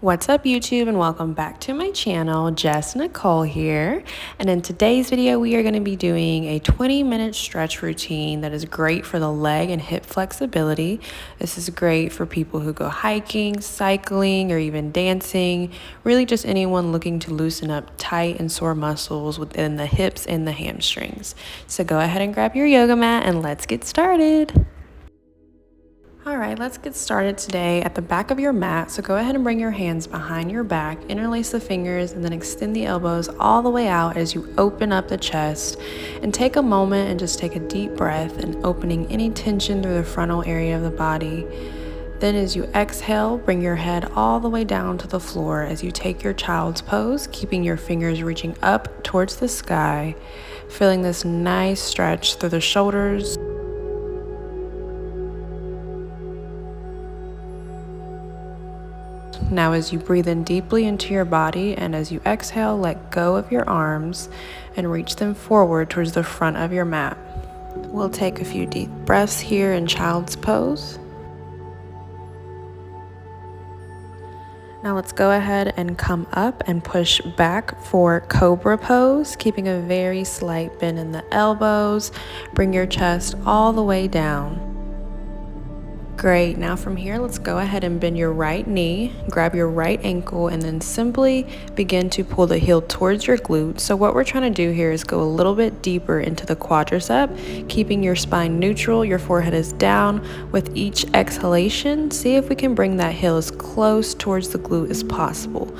What's up YouTube, and welcome back to my channel. Jess Nicole here, and in today's video we are going to be doing a 20-minute stretch routine that is great for the leg and hip flexibility. This is great for people who go hiking, cycling, or even dancing, really just anyone looking to loosen up tight and sore muscles within the hips and the hamstrings. So go ahead and grab your yoga mat and let's get started. All right, let's get started today at the back of your mat. So go ahead and bring your hands behind your back, interlace the fingers, and then extend the elbows all the way out as you open up the chest. And take a moment and just take a deep breath and opening any tension through the frontal area of the body. Then as you exhale, bring your head all the way down to the floor as you take your child's pose, keeping your fingers reaching up towards the sky, feeling this nice stretch through the shoulders. Now as you breathe in deeply into your body and as you exhale, let go of your arms and reach them forward towards the front of your mat. We'll take a few deep breaths here in child's pose. Now let's go ahead and come up and push back for cobra pose, keeping a very slight bend in the elbows. Bring your chest all the way down. Great, now from here, let's go ahead and bend your right knee, grab your right ankle, and then simply begin to pull the heel towards your glute. So what we're trying to do here is go a little bit deeper into the quadricep, keeping your spine neutral, your forehead is down. With each exhalation, see if we can bring that heel as close towards the glute as possible,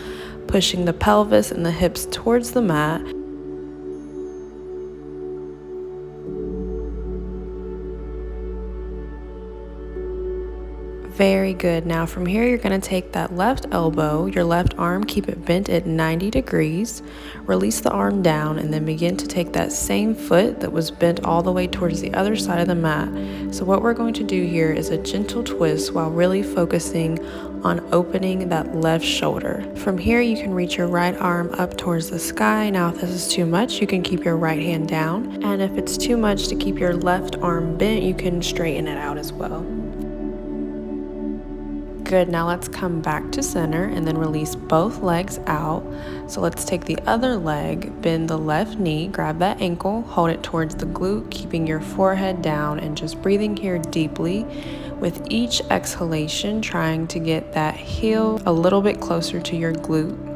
pushing the pelvis and the hips towards the mat. Very good. Now from here, you're going to take that left elbow, your left arm, keep it bent at 90 degrees, release the arm down, and then begin to take that same foot that was bent all the way towards the other side of the mat. So what we're going to do here is a gentle twist while really focusing on opening that left shoulder. From here, you can reach your right arm up towards the sky. Now if this is too much, you can keep your right hand down. And if it's too much to keep your left arm bent, you can straighten it out as well. Good, now let's come back to center and then release both legs out. So let's take the other leg, bend the left knee, grab that ankle, hold it towards the glute, keeping your forehead down and just breathing here deeply. With each exhalation, trying to get that heel a little bit closer to your glute.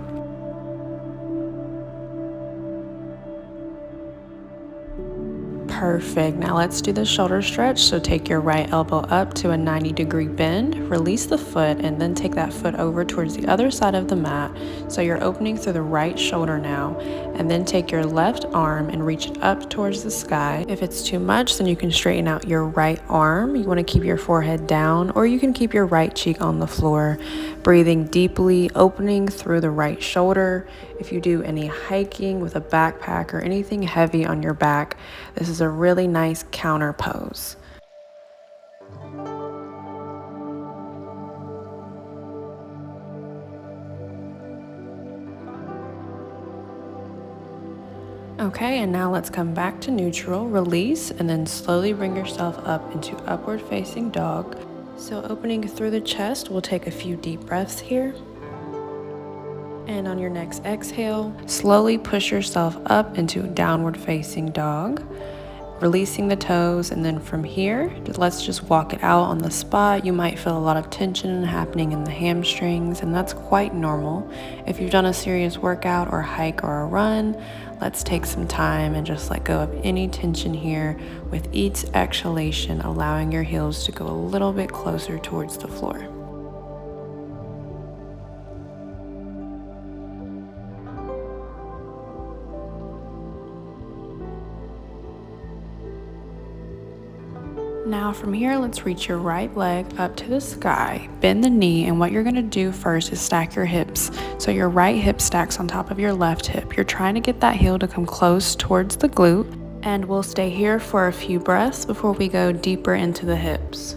Perfect. Now let's do the shoulder stretch. So take your right elbow up to a 90-degree bend, release the foot, and then take that foot over towards the other side of the mat. So you're opening through the right shoulder now, and then take your left arm and reach it up towards the sky. If it's too much, then you can straighten out your right arm. You want to keep your forehead down, or you can keep your right cheek on the floor. Breathing deeply, opening through the right shoulder. If you do any hiking with a backpack or anything heavy on your back, this is a really nice counter pose. Okay, and now let's come back to neutral, release, and then slowly bring yourself up into upward facing dog. So opening through the chest, we'll take a few deep breaths here. And on your next exhale, slowly push yourself up into downward facing dog, releasing the toes. And then from here, let's just walk it out on the spot. You might feel a lot of tension happening in the hamstrings, and that's quite normal. If you've done a serious workout or hike or a run, let's take some time and just let go of any tension here with each exhalation, allowing your heels to go a little bit closer towards the floor. Now from here, let's reach your right leg up to the sky, bend the knee, and what you're gonna do first is stack your hips. So your right hip stacks on top of your left hip. You're trying to get that heel to come close towards the glute, and we'll stay here for a few breaths before we go deeper into the hips.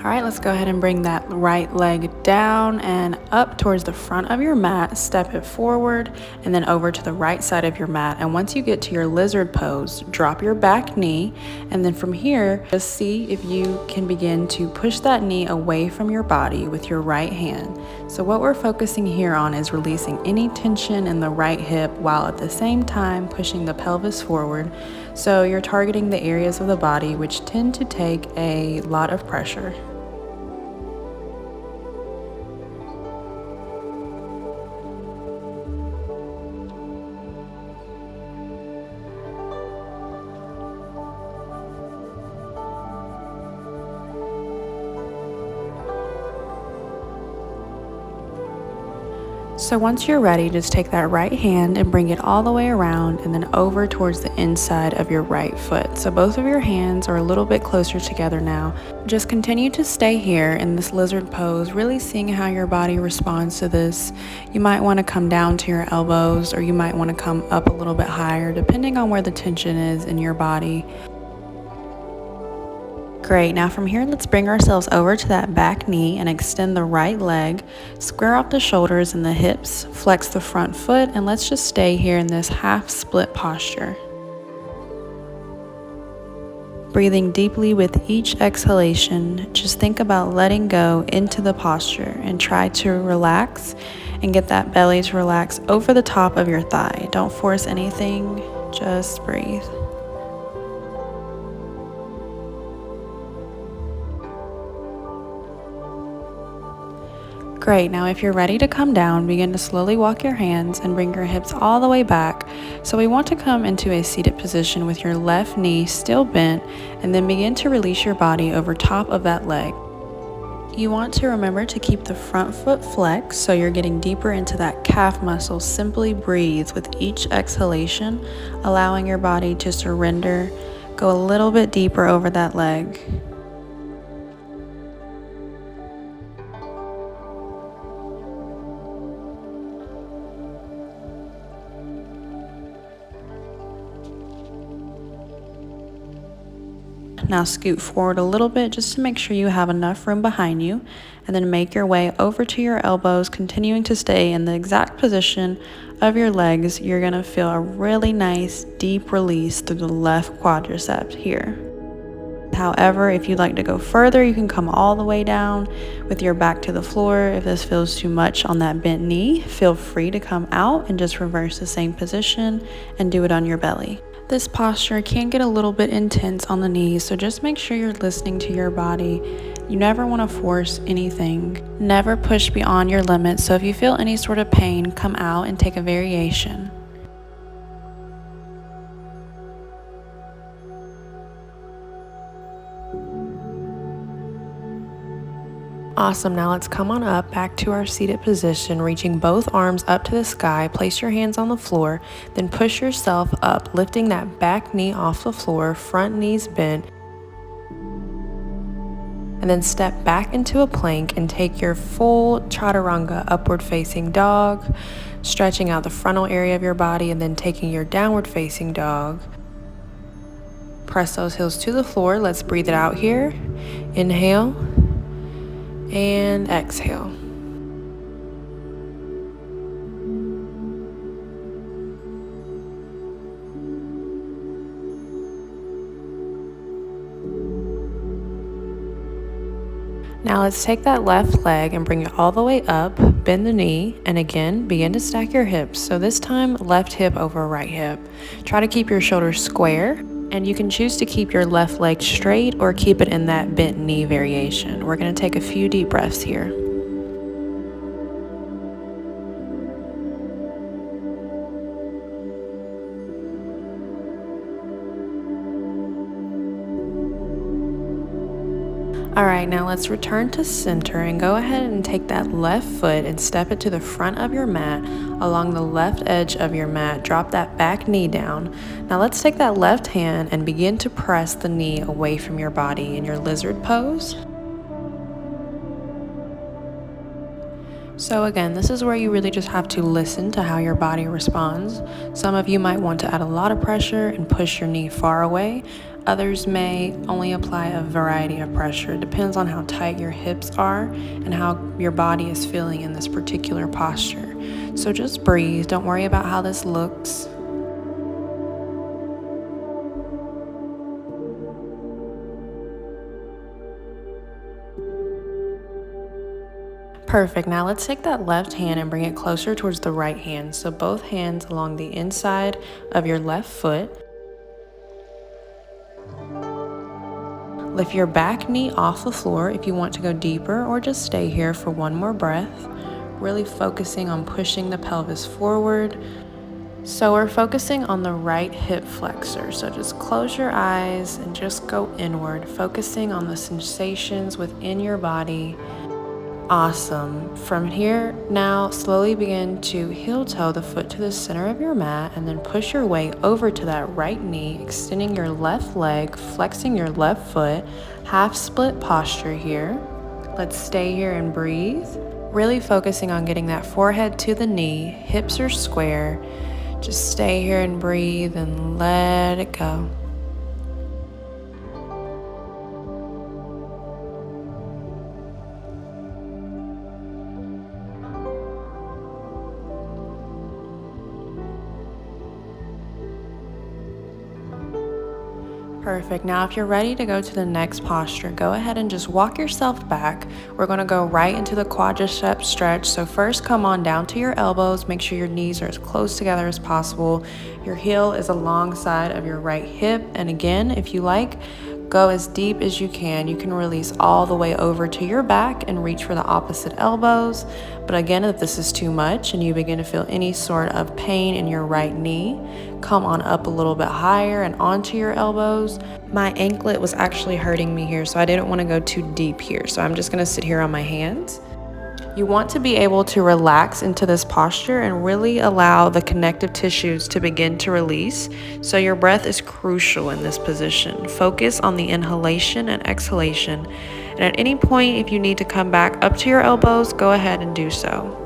All right, let's go ahead and bring that right leg down and up towards the front of your mat. Step it forward and then over to the right side of your mat. And once you get to your lizard pose, drop your back knee. And then from here, just see if you can begin to push that knee away from your body with your right hand. So what we're focusing here on is releasing any tension in the right hip while at the same time pushing the pelvis forward. So you're targeting the areas of the body which tend to take a lot of pressure. So once you're ready, just take that right hand and bring it all the way around and then over towards the inside of your right foot. So both of your hands are a little bit closer together now. Just continue to stay here in this lizard pose, really seeing how your body responds to this. You might want to come down to your elbows, or you might want to come up a little bit higher, depending on where the tension is in your body. Great, now from here, let's bring ourselves over to that back knee and extend the right leg, square off the shoulders and the hips, flex the front foot, and let's just stay here in this half split posture. Breathing deeply with each exhalation, just think about letting go into the posture and try to relax and get that belly to relax over the top of your thigh. Don't force anything, just breathe. Great, now if you're ready to come down, begin to slowly walk your hands and bring your hips all the way back. So we want to come into a seated position with your left knee still bent, and then begin to release your body over top of that leg. You want to remember to keep the front foot flexed so you're getting deeper into that calf muscle. Simply breathe with each exhalation, allowing your body to surrender. Go a little bit deeper over that leg. Now scoot forward a little bit just to make sure you have enough room behind you, and then make your way over to your elbows, continuing to stay in the exact position of your legs. You're going to feel a really nice deep release through the left quadricep here. However, if you'd like to go further, you can come all the way down with your back to the floor. If this feels too much on that bent knee, feel free to come out and just reverse the same position and do it on your belly. This posture can get a little bit intense on the knees, so just make sure you're listening to your body. You never want to force anything. Never push beyond your limits, so if you feel any sort of pain, come out and take a variation. Awesome, now let's come on up back to our seated position, reaching both arms up to the sky. Place your hands on the floor, then push yourself up, lifting that back knee off the floor, front knees bent, and then step back into a plank and take your full chaturanga upward facing dog, stretching out the frontal area of your body, and then taking your downward facing dog. Press those heels to the floor. Let's breathe it out here. Inhale and exhale. Now let's take that left leg and bring it all the way up, bend the knee, and again, begin to stack your hips. So this time, left hip over right hip. Try to keep your shoulders square, and you can choose to keep your left leg straight or keep it in that bent knee variation. We're going to take a few deep breaths here. All right, now let's return to center and go ahead and take that left foot and step it to the front of your mat along the left edge of your mat. Drop that back knee down. Now let's take that left hand and begin to press the knee away from your body in your lizard pose. So again, this is where you really just have to listen to how your body responds. Some of you might want to add a lot of pressure and push your knee far away. Others may only apply a variety of pressure. It depends on how tight your hips are and how your body is feeling in this particular posture. So just breathe. Don't worry about how this looks. Perfect. Now let's take that left hand and bring it closer towards the right hand. So both hands along the inside of your left foot. Lift your back knee off the floor if you want to go deeper, or just stay here for one more breath. Really focusing on pushing the pelvis forward. So we're focusing on the right hip flexor. So just close your eyes and just go inward, focusing on the sensations within your body. Awesome. From here, now slowly begin to heel toe the foot to the center of your mat, and then push your way over to that right knee, extending your left leg, flexing your left foot, half split posture here. Let's stay here and breathe. Really focusing on getting that forehead to the knee, hips are square. Just stay here and breathe and let it go. Perfect. Now if you're ready to go to the next posture, go ahead and just walk yourself back. We're going to go right into the quadricep stretch. So first, come on down to your elbows. Make sure your knees are as close together as possible. Your heel is alongside of your right hip. And again, if you like, go as deep as you can. You can release all the way over to your back and reach for the opposite elbows. But again, if this is too much and you begin to feel any sort of pain in your right knee, come on up a little bit higher and onto your elbows. My anklet was actually hurting me here, so I didn't want to go too deep here. So I'm just going to sit here on my hands. You want to be able to relax into this posture and really allow the connective tissues to begin to release. So your breath is crucial in this position. Focus on the inhalation and exhalation. And at any point, if you need to come back up to your elbows, go ahead and do so.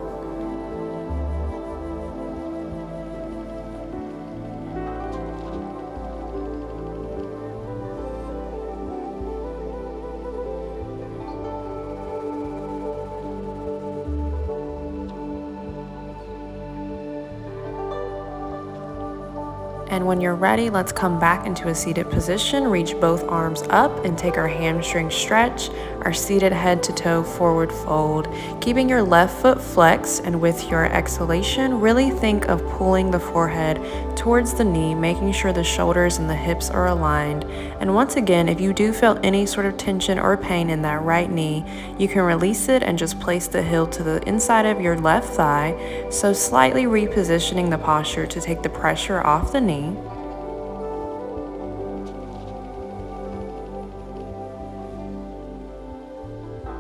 And when you're ready, let's come back into a seated position. Reach both arms up and take our hamstring stretch, our seated head to toe forward fold. Keeping your left foot flexed, and with your exhalation, really think of pulling the forehead towards the knee, making sure the shoulders and the hips are aligned. And once again, if you do feel any sort of tension or pain in that right knee, you can release it and just place the heel to the inside of your left thigh. So slightly repositioning the posture to take the pressure off the knee.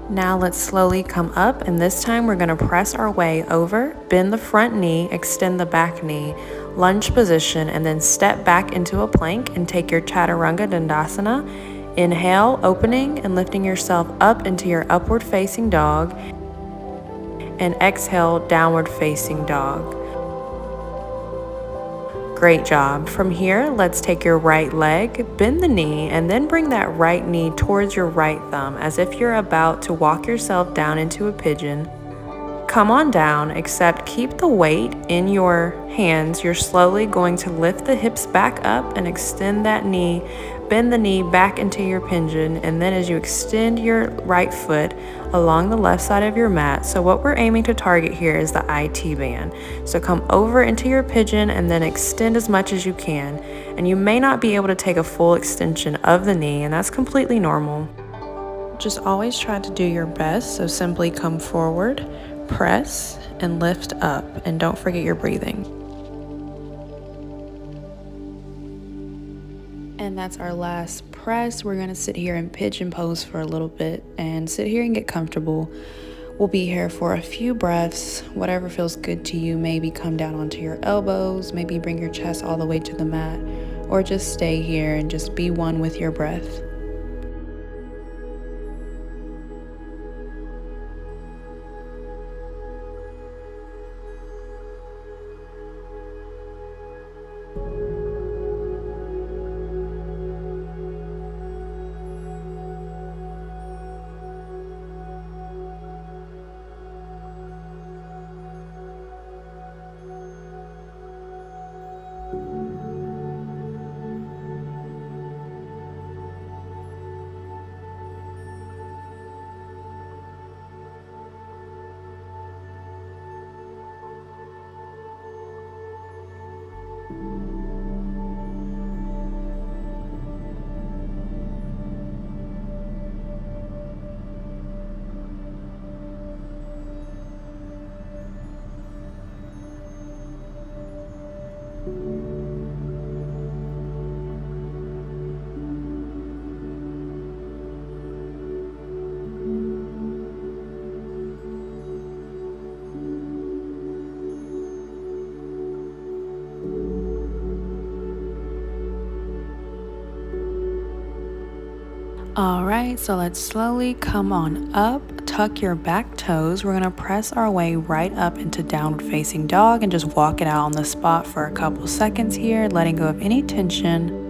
Now let's slowly come up, and this time we're going to press our way over, bend the front knee, extend the back knee, lunge position, and then step back into a plank and take your Chaturanga Dandasana. Inhale, opening and lifting yourself up into your upward facing dog, and exhale, downward facing dog. Great job. From here, let's take your right leg, bend the knee, and then bring that right knee towards your right thumb as if you're about to walk yourself down into a pigeon. Come on down, except keep the weight in your hands. You're slowly going to lift the hips back up and extend that knee, bend the knee back into your pigeon, and then as you extend your right foot along the left side of your mat. So what we're aiming to target here is the IT band. So come over into your pigeon and then extend as much as you can. And you may not be able to take a full extension of the knee, and that's completely normal. Just always try to do your best. So simply come forward, press, and lift up, and don't forget your breathing. And that's our last press. We're gonna sit here in pigeon pose for a little bit and sit here and get comfortable. We'll be here for a few breaths, whatever feels good to you. Maybe come down onto your elbows, maybe bring your chest all the way to the mat, or just stay here and just be one with your breath. All right, so let's slowly come on up, tuck your back toes. We're gonna press our way right up into downward facing dog and just walk it out on the spot for a couple seconds here, letting go of any tension.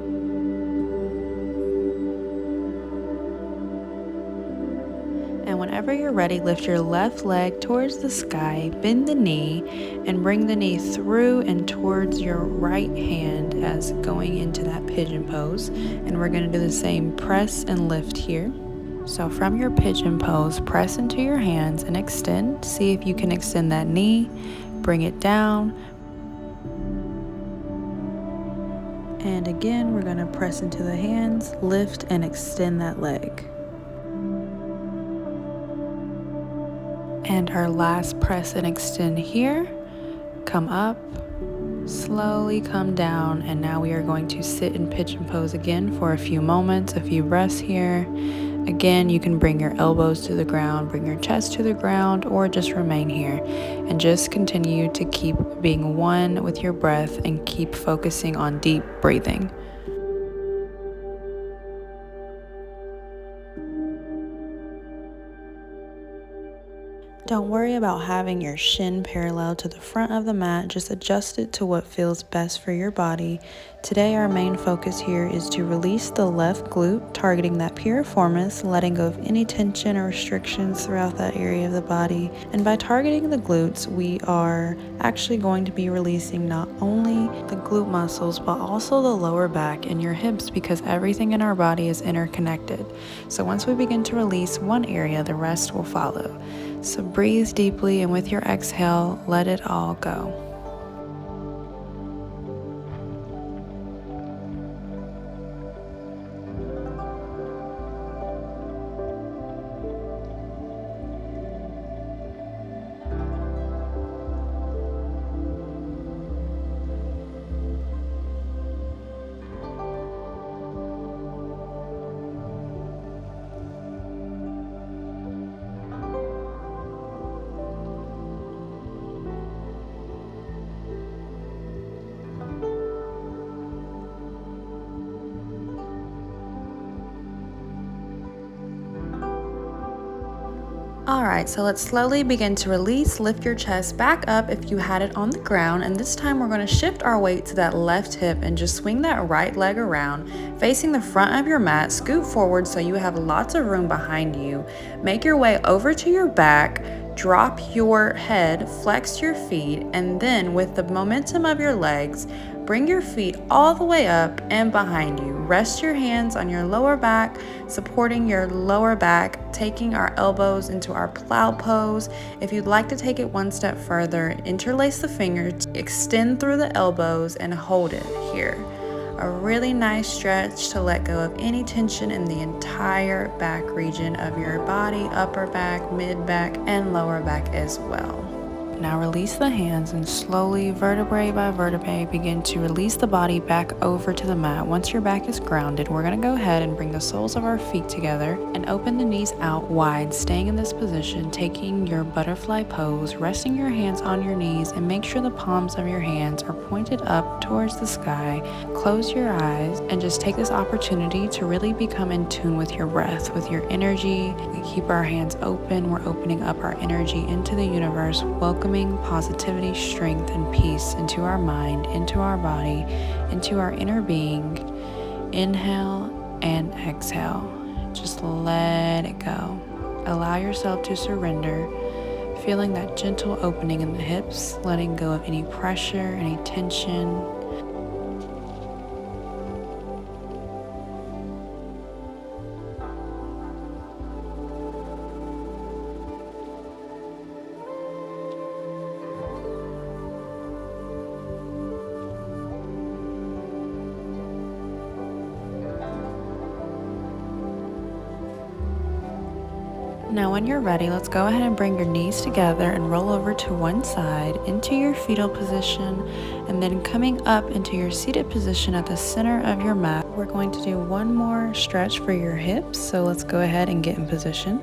And whenever you're ready, lift your left leg towards the sky, bend the knee, and bring the knee through and towards your right hand as going into that pigeon pose. And we're gonna do the same press and lift here. So from your pigeon pose, press into your hands and extend. See if you can extend that knee, bring it down. And again, we're gonna press into the hands, lift and extend that leg. And our last press and extend here. Come up, slowly come down, and now we are going to sit in pigeon pose again for a few moments, a few breaths here. Again, you can bring your elbows to the ground, bring your chest to the ground, or just remain here and just continue to keep being one with your breath and keep focusing on deep breathing. Don't worry about having your shin parallel to the front of the mat, just adjust it to what feels best for your body. Today our main focus here is to release the left glute, targeting that piriformis, letting go of any tension or restrictions throughout that area of the body. And by targeting the glutes, we are actually going to be releasing not only the glute muscles, but also the lower back and your hips, because everything in our body is interconnected. So once we begin to release one area, the rest will follow. So breathe deeply, and with your exhale, let it all go. All right, so let's slowly begin to release. Lift your chest back up if you had it on the ground, and this time we're going to shift our weight to that left hip and just swing that right leg around, facing the front of your mat. Scoot forward so you have lots of room behind you. Make your way over to your back, drop your head, flex your feet, and then with the momentum of your legs, bring your feet all the way up and behind you. Rest your hands on your lower back, supporting your lower back, taking our elbows into our plow pose. If you'd like to take it one step further, interlace the fingers, extend through the elbows, and hold it here. A really nice stretch to let go of any tension in the entire back region of your body, upper back, mid back, and lower back as well. Now release the hands and slowly, vertebrae by vertebrae, begin to release the body back over to the mat. Once your back is grounded, we're going to go ahead and bring the soles of our feet together and open the knees out wide, staying in this position, taking your butterfly pose, resting your hands on your knees, and make sure the palms of your hands are pointed up towards the sky. Close your eyes and just take this opportunity to really become in tune with your breath, with your energy. We keep our hands open. We're opening up our energy into the universe, welcoming positivity, strength, and peace into our mind, into our body, into our inner being. Inhale and exhale. Just let it go. Allow yourself to surrender, feeling that gentle opening in the hips, letting go of any pressure, any tension. Now when you're ready, let's go ahead and bring your knees together and roll over to one side into your fetal position, and then coming up into your seated position at the center of your mat. We're going to do one more stretch for your hips, so let's go ahead and get in position.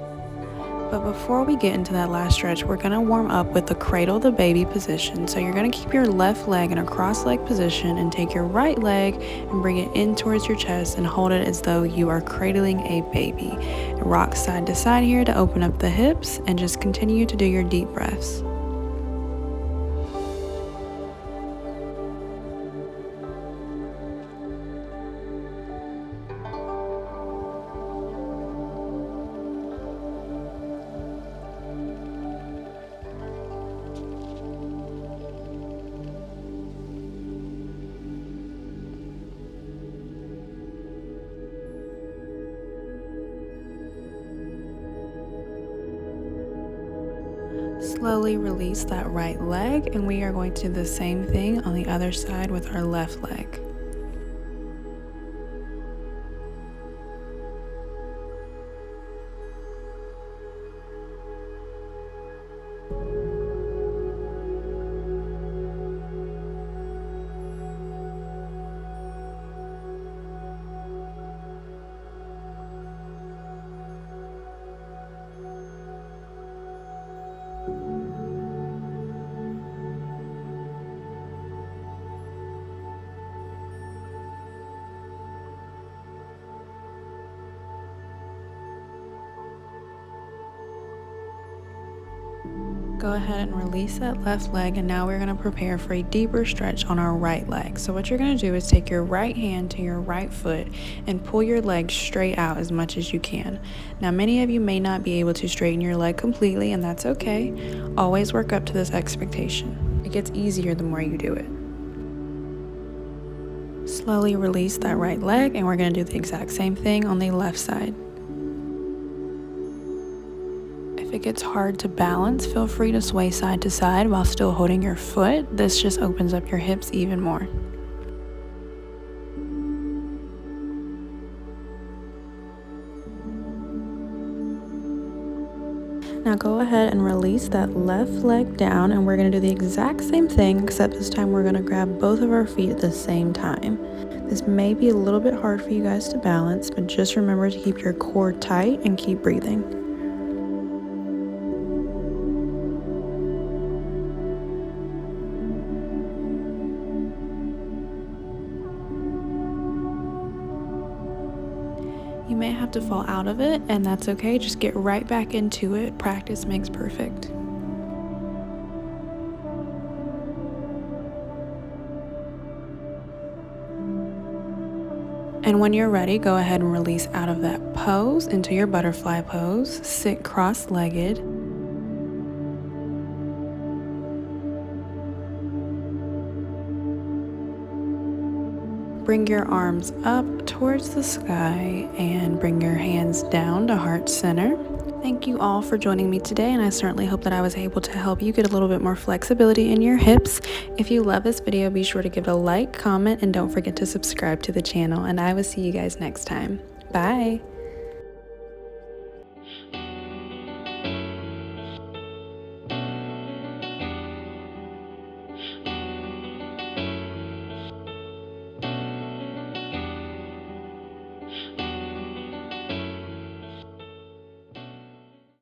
But before we get into that last stretch, we're going to warm up with the cradle the baby position. So you're going to keep your left leg in a cross leg position and take your right leg and bring it in towards your chest and hold it as though you are cradling a baby. And rock side to side here to open up the hips and just continue to do your deep breaths. Slowly release that right leg, and we are going to do the same thing on the other side with our left leg. Go ahead and release that left leg, and now we're going to prepare for a deeper stretch on our right leg. So what you're going to do is take your right hand to your right foot and pull your leg straight out as much as you can. Now many of you may not be able to straighten your leg completely, and that's okay. Always work up to this expectation. It gets easier the more you do it. Slowly release that right leg, and we're going to do the exact same thing on the left side. If it gets hard to balance, feel free to sway side to side while still holding your foot. This just opens up your hips even more. Now go ahead and release that left leg down, and we're going to do the exact same thing, except this time we're going to grab both of our feet at the same time. This may be a little bit hard for you guys to balance, but just remember to keep your core tight and keep breathing. You may have to fall out of it, and that's okay. Just get right back into it. Practice makes perfect. And when you're ready, go ahead and release out of that pose into your butterfly pose. Sit cross-legged. Bring your arms up towards the sky and bring your hands down to heart center. Thank you all for joining me today, and I certainly hope that I was able to help you get a little bit more flexibility in your hips. If you love this video, be sure to give it a like, comment, and don't forget to subscribe to the channel, and I will see you guys next time. Bye!